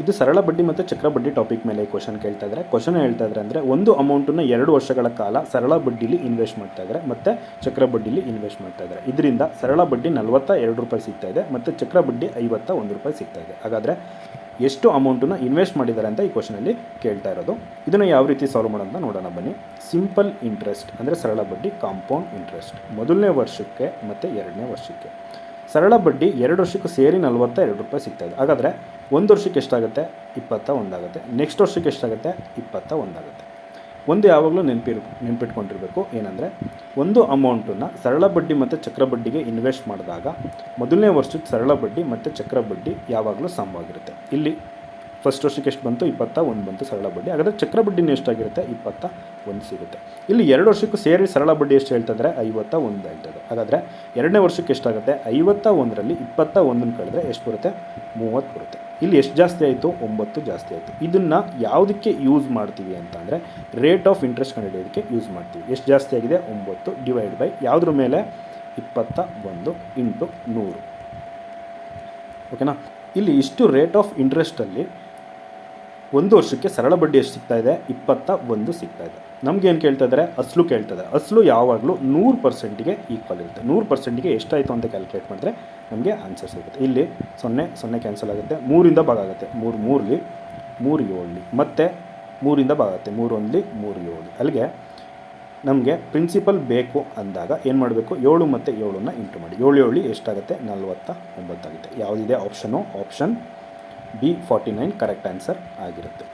ಇದು ಸರಳ ಬಡ್ಡಿ ಮತ್ತು ಚಕ್ರ ಬಡ್ಡಿ ಟಾಪಿಕ್ ಮೇಲೆ ಕ್ವಶನ್ ಕೇಳ್ತಾ ಇದ್ದಾರೆ. ಕ್ವಶನ್ ಹೇಳ್ತಾ ಇದ್ದಾರೆ ಅಂದರೆ ಒಂದು ಅಮೌಂಟನ್ನು 2 ವರ್ಷಗಳ ಕಾಲ ಸರಳ ಬಡ್ಡಿಲಿ ಇನ್ವೆಸ್ಟ್ ಮಾಡ್ತಾ ಇದ್ದಾರೆ ಮತ್ತು ಚಕ್ರ ಬಡ್ಡಿಲಿ ಇನ್ವೆಸ್ಟ್ ಮಾಡ್ತಾ ಇದ್ದಾರೆ. ಇದರಿಂದ ಸರಳ ಬಡ್ಡಿ 42 ರೂಪಾಯಿ ಸಿಗ್ತಾ ಇದೆ ಮತ್ತು ಚಕ್ರ ಬಡ್ಡಿ 51 ರೂಪಾಯಿ ಸಿಗ್ತಾ ಇದೆ. ಹಾಗಾದರೆ ಎಷ್ಟು ಅಮೌಂಟನ್ನು ಇನ್ವೆಸ್ಟ್ ಮಾಡಿದ್ದಾರೆ ಅಂತ ಈ ಕ್ವಶನಲ್ಲಿ ಕೇಳ್ತಾ ಇರೋದು. ಇದನ್ನು ಯಾವ ರೀತಿ ಸಾಲ್ವ್ ಮಾಡೋಣ ನೋಡೋಣ ಬನ್ನಿ. ಸಿಂಪಲ್ ಇಂಟ್ರೆಸ್ಟ್ ಅಂದರೆ ಸರಳ ಬಡ್ಡಿ, ಕಾಂಪೌಂಡ್ ಇಂಟ್ರೆಸ್ಟ್ ಮೊದಲನೇ ವರ್ಷಕ್ಕೆ ಮತ್ತು 2ನೇ ವರ್ಷಕ್ಕೆ. ಸರಳ ಬಡ್ಡಿ 2 ವರ್ಷಕ್ಕೂ ಸೇರಿ 42 ರೂಪಾಯಿ ಸಿಗ್ತಾಯಿದೆ. ಹಾಗಾದರೆ 1 ವರ್ಷಕ್ಕೆ ಎಷ್ಟಾಗುತ್ತೆ? 21 ಆಗುತ್ತೆ. ನೆಕ್ಸ್ಟ್ ವರ್ಷಕ್ಕೆ ಎಷ್ಟಾಗುತ್ತೆ? 21 ಆಗುತ್ತೆ. ಒಂದು ಯಾವಾಗಲೂ ನೆನ್ಪಿಟ್ಕೊಂಡಿರಬೇಕು ಏನಂದರೆ, ಒಂದು ಅಮೌಂಟನ್ನು ಸರಳ ಬಡ್ಡಿ ಮತ್ತು ಚಕ್ರ ಬಡ್ಡಿಗೆ ಇನ್ವೆಸ್ಟ್ ಮಾಡಿದಾಗ ಮೊದಲನೇ ವರ್ಷಕ್ಕೆ ಸರಳ ಬಡ್ಡಿ ಮತ್ತು ಚಕ್ರ ಬಡ್ಡಿ ಯಾವಾಗಲೂ ಸಮವಾಗಿರುತ್ತೆ. ಇಲ್ಲಿ ಫಸ್ಟ್ ವರ್ಷಕ್ಕೆ ಎಷ್ಟು ಬಂತು? 21 ಬಂತು ಸರಳ ಬಡ್ಡಿ. ಹಾಗಾದರೆ ಚಕ್ರ ಬಡ್ಡಿನೂ ಎಷ್ಟಾಗಿರುತ್ತೆ? 21 ಸಿಗುತ್ತೆ. ಇಲ್ಲಿ 2 ವರ್ಷಕ್ಕೂ ಸೇರಿ ಸರಳ ಬಡ್ಡಿ ಎಷ್ಟು ಹೇಳ್ತಿದ್ರೆ? 51 ಹೇಳ್ತದೆ. ಹಾಗಾದರೆ 2ನೇ ವರ್ಷಕ್ಕೆ ಎಷ್ಟಾಗುತ್ತೆ? 51ರಲ್ಲಿ 21 ಕಳೆದ್ರೆ ಎಷ್ಟು ಬರುತ್ತೆ? 30 ಬರುತ್ತೆ. ಇಲ್ಲಿ ಎಷ್ಟು ಜಾಸ್ತಿ ಆಯಿತು? 9 ಜಾಸ್ತಿ ಆಯಿತು. ಇದನ್ನು ಯಾವುದಕ್ಕೆ ಯೂಸ್ ಮಾಡ್ತೀವಿ ಅಂತ ಅಂದರೆ ರೇಟ್ ಆಫ್ ಇಂಟ್ರೆಸ್ಟ್ ಕಂಡುಹಿಡಿಯೋದಕ್ಕೆ ಯೂಸ್ ಮಾಡ್ತೀವಿ. ಎಷ್ಟು ಜಾಸ್ತಿ ಆಗಿದೆ? 9 ಡಿವೈಡ್ ಬೈ ಯಾವುದ್ರ ಮೇಲೆ? 21 ಇಂಟು 100. ಓಕೆನಾ? ಇಲ್ಲಿ ಇಷ್ಟು ರೇಟ್ ಆಫ್ ಇಂಟ್ರೆಸ್ಟಲ್ಲಿ 1 ವರ್ಷಕ್ಕೆ ಸರಳ ಬಡ್ಡಿ ಎಷ್ಟು ಸಿಗ್ತಾ ಇದೆ? 21 ಸಿಗ್ತಾ ಇದೆ. ನಮಗೇನು ಕೇಳ್ತಾ ಇದ್ದಾರೆ? ಅಸಲು ಕೇಳ್ತಾ ಇದ್ದಾರೆ. ಅಸಲು ಯಾವಾಗಲೂ 100%ಗೆ ಈಕ್ವಲ್ ಇರುತ್ತೆ. 100%ಗೆ ಎಷ್ಟಾಯಿತು ಅಂತ ಕ್ಯಾಲ್ಕುಲೇಟ್ ಮಾಡಿದ್ರೆ ನಮಗೆ ಆನ್ಸರ್ ಸಿಗುತ್ತೆ. ಇಲ್ಲಿ 0 ಕ್ಯಾನ್ಸಲ್ ಆಗುತ್ತೆ, 3ರಿಂದ ಭಾಗ ಆಗುತ್ತೆ, 3 3ಲಿ 3 7ಲಿ ಮತ್ತು 3ರಿಂದ ಭಾಗ ಆಗುತ್ತೆ, 3 1ಲಿ 3 7. ಅಲ್ಲಿಗೆ ನಮಗೆ ಪ್ರಿನ್ಸಿಪಲ್ ಬೇಕು ಅಂದಾಗ ಏನು ಮಾಡಬೇಕು? 7 ಮತ್ತು 7ನ್ನು ಇಂಟು ಮಾಡಿ. 7 7ಲಿ ಎಷ್ಟಾಗುತ್ತೆ? 49 ಆಗುತ್ತೆ. ಯಾವುದಿದೆ option? Option B 49 correct answer ಆಗಿರುತ್ತೆ.